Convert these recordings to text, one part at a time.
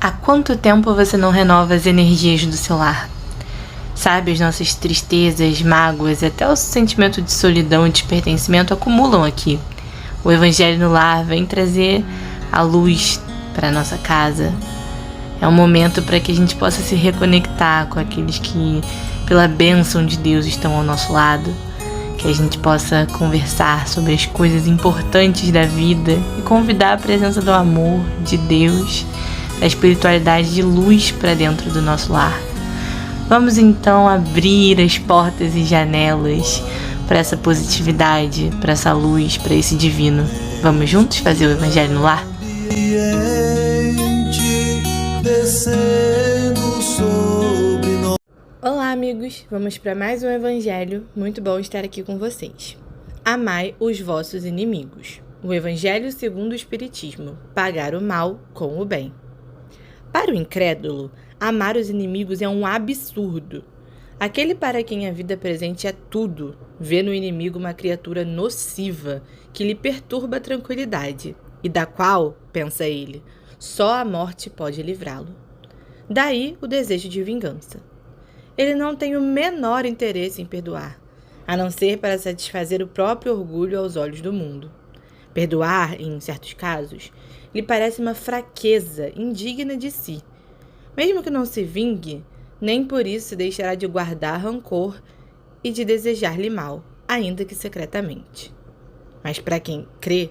Há quanto tempo você não renova as energias do seu lar? Sabe, as nossas tristezas, mágoas e até o sentimento de solidão e despertencimento acumulam aqui. O Evangelho no Lar vem trazer a luz para a nossa casa. É um momento para que a gente possa se reconectar com aqueles que, pela bênção de Deus, estão ao nosso lado. Que a gente possa conversar sobre as coisas importantes da vida e convidar a presença do amor, de Deus, da espiritualidade de luz para dentro do nosso lar. Vamos então abrir as portas e janelas para essa positividade, para essa luz, para esse divino. Vamos juntos fazer o Evangelho no Lar? Olá, amigos! Vamos para mais um Evangelho. Muito bom estar aqui com vocês. Amai os vossos inimigos. O Evangelho segundo o Espiritismo. Pagar o mal com o bem. Para o incrédulo, amar os inimigos é um absurdo. Aquele para quem a vida presente é tudo, vê no inimigo uma criatura nociva que lhe perturba a tranquilidade e da qual, pensa ele, só a morte pode livrá-lo. Daí o desejo de vingança. Ele não tem o menor interesse em perdoar, a não ser para satisfazer o próprio orgulho aos olhos do mundo. Perdoar, em certos casos, lhe parece uma fraqueza indigna de si. Mesmo que não se vingue, nem por isso deixará de guardar rancor e de desejar-lhe mal, ainda que secretamente. Mas para quem crê,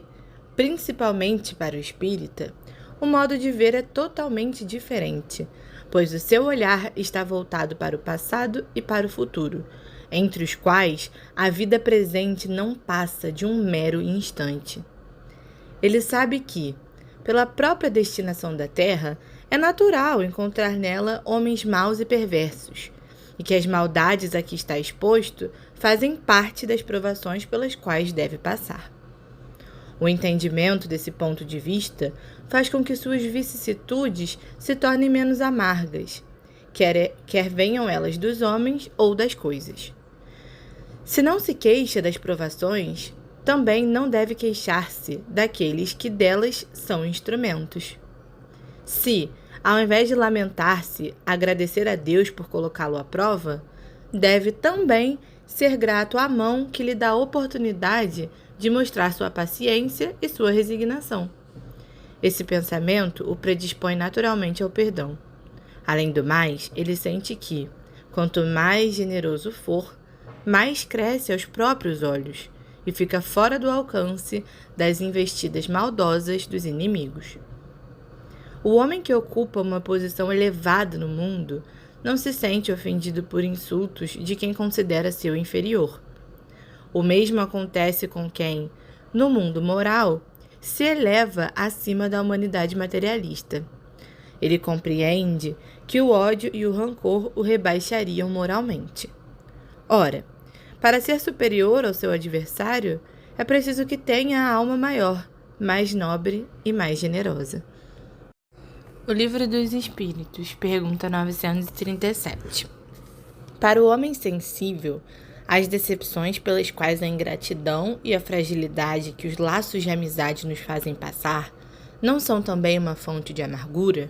principalmente para o espírita, o modo de ver é totalmente diferente, pois o seu olhar está voltado para o passado e para o futuro, entre os quais a vida presente não passa de um mero instante. Ele sabe que, pela própria destinação da Terra, é natural encontrar nela homens maus e perversos, e que as maldades a que está exposto fazem parte das provações pelas quais deve passar. O entendimento desse ponto de vista faz com que suas vicissitudes se tornem menos amargas, quer venham elas dos homens ou das coisas. Se não se queixa das provações, também não deve queixar-se daqueles que delas são instrumentos. Se, ao invés de lamentar-se, agradecer a Deus por colocá-lo à prova, deve também ser grato à mão que lhe dá a oportunidade de mostrar sua paciência e sua resignação. Esse pensamento o predispõe naturalmente ao perdão. Além do mais, ele sente que, quanto mais generoso for, mais cresce aos próprios olhos e fica fora do alcance das investidas maldosas dos inimigos. O homem que ocupa uma posição elevada no mundo não se sente ofendido por insultos de quem considera seu inferior. O mesmo acontece com quem, no mundo moral, se eleva acima da humanidade materialista. Ele compreende que o ódio e o rancor o rebaixariam moralmente. Ora, para ser superior ao seu adversário, é preciso que tenha a alma maior, mais nobre e mais generosa. O Livro dos Espíritos, pergunta 937. Para o homem sensível, as decepções pelas quais a ingratidão e a fragilidade que os laços de amizade nos fazem passar não são também uma fonte de amargura?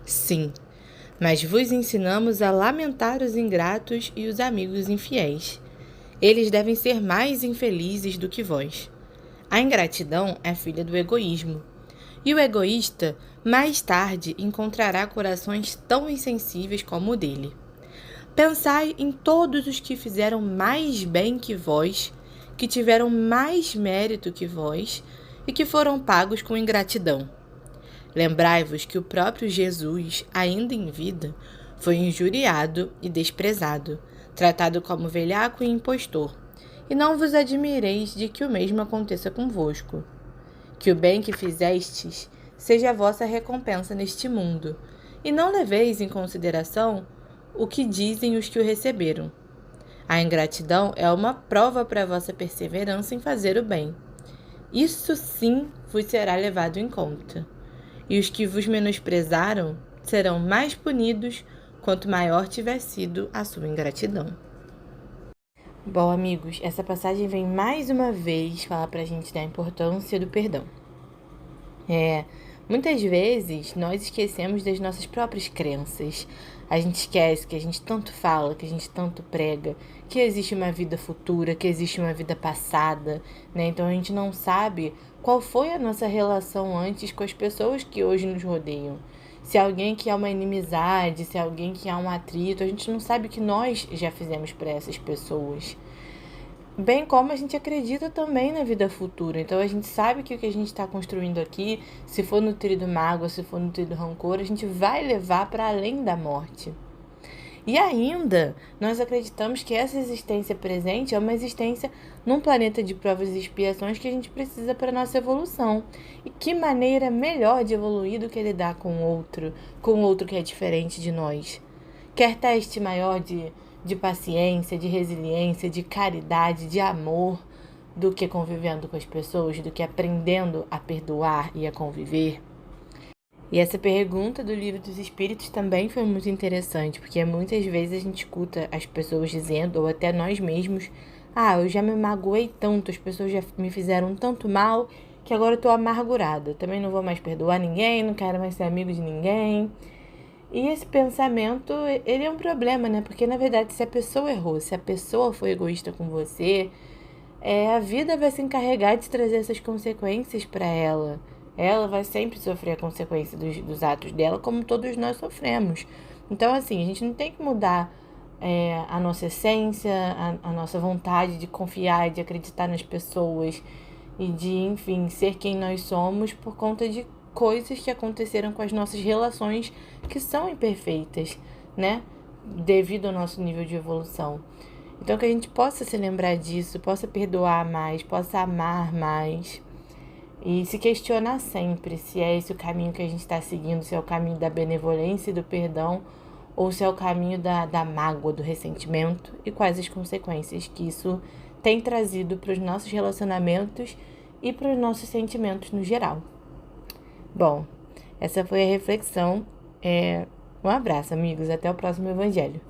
Sim, mas vos ensinamos a lamentar os ingratos e os amigos infiéis. Eles devem ser mais infelizes do que vós. A ingratidão é filha do egoísmo. E o egoísta, mais tarde, encontrará corações tão insensíveis como o dele. Pensai em todos os que fizeram mais bem que vós, que tiveram mais mérito que vós e que foram pagos com ingratidão. Lembrai-vos que o próprio Jesus, ainda em vida, foi injuriado e desprezado, tratado como velhaco e impostor, e não vos admireis de que o mesmo aconteça convosco. Que o bem que fizestes seja a vossa recompensa neste mundo, e não leveis em consideração o que dizem os que o receberam. A ingratidão é uma prova para a vossa perseverança em fazer o bem. Isso sim vos será levado em conta. E os que vos menosprezaram serão mais punidos quanto maior tiver sido a sua ingratidão. Bom, amigos, essa passagem vem mais uma vez falar pra gente da importância do perdão. Muitas vezes nós esquecemos das nossas próprias crenças. A gente esquece que a gente tanto fala, que a gente tanto prega, que existe uma vida futura, que existe uma vida passada, né? Então a gente não sabe qual foi a nossa relação antes com as pessoas que hoje nos rodeiam. Se alguém que há uma inimizade, se alguém que há um atrito, a gente não sabe o que nós já fizemos para essas pessoas. Bem como a gente acredita também na vida futura. Então a gente sabe que o que a gente está construindo aqui, se for nutrido mágoa, se for nutrido rancor, a gente vai levar para além da morte. E ainda, nós acreditamos que essa existência presente é uma existência num planeta de provas e expiações que a gente precisa para a nossa evolução. E que maneira melhor de evoluir do que lidar com o outro que é diferente de nós. Quer teste maior de paciência, de resiliência, de caridade, de amor, do que convivendo com as pessoas, do que aprendendo a perdoar e a conviver? E essa pergunta do Livro dos Espíritos também foi muito interessante, porque muitas vezes a gente escuta as pessoas dizendo, ou até nós mesmos, eu já me magoei tanto, as pessoas já me fizeram tanto mal, que agora eu tô amargurada. Também não vou mais perdoar ninguém, não quero mais ser amigo de ninguém. E esse pensamento, ele é um problema, né? Porque, na verdade, se a pessoa errou, se a pessoa foi egoísta com você, a vida vai se encarregar de trazer essas consequências para ela. Ela vai sempre sofrer a consequência dos atos dela, como todos nós sofremos. Então, assim, a gente não tem que mudar a nossa essência, a nossa vontade de confiar, de acreditar nas pessoas e de, enfim, ser quem nós somos por conta de coisas que aconteceram com as nossas relações que são imperfeitas, né? Devido ao nosso nível de evolução. Então, que a gente possa se lembrar disso, possa perdoar mais, possa amar mais e se questionar sempre se é esse o caminho que a gente está seguindo, se é o caminho da benevolência e do perdão ou se é o caminho da mágoa, do ressentimento e quais as consequências que isso tem trazido para os nossos relacionamentos e para os nossos sentimentos no geral. Bom, essa foi a reflexão. Um abraço, amigos. Até o próximo Evangelho.